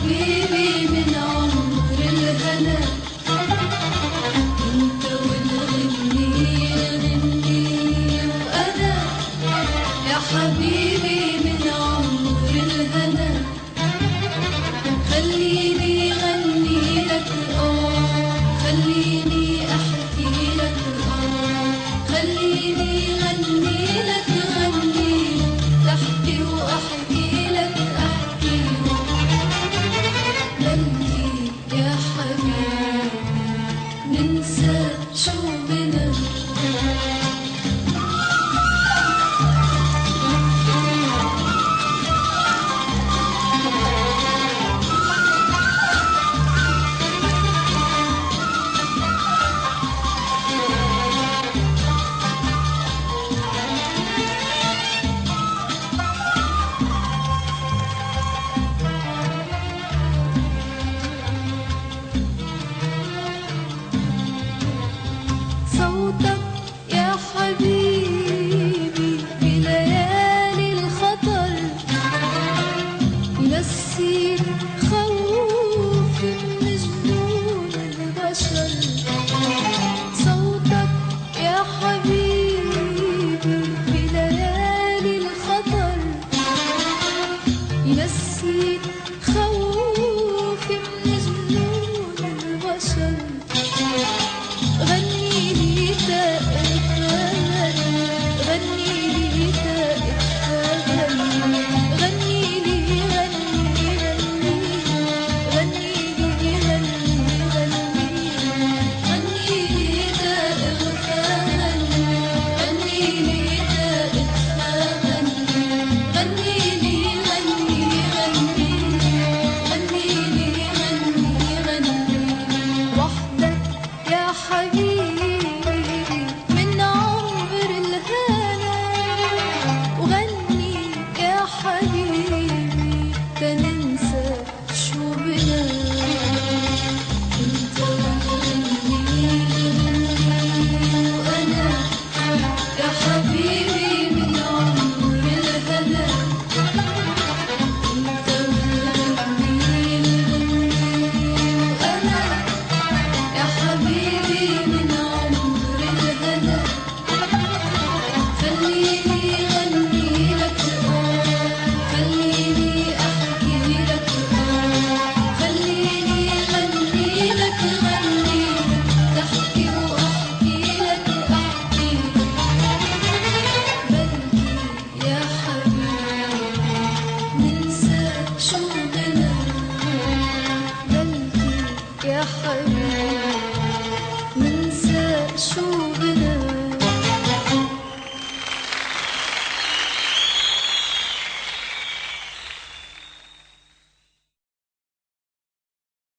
حبيبي من عمر الهنا، انت والغنية غنية وأنا يا حبيبي من عمر الهنا. خليني غني لك خليني احكي لك خليني غني لك غني تحكي واحكي لك احكي غني يا حبيبي ننسى شوقنا. صوتك يا حبيبي في ليالي الخطر ينسيك خوف من جنون البشر. صوتك يا حبيبي في ليالي الخطر ينسيك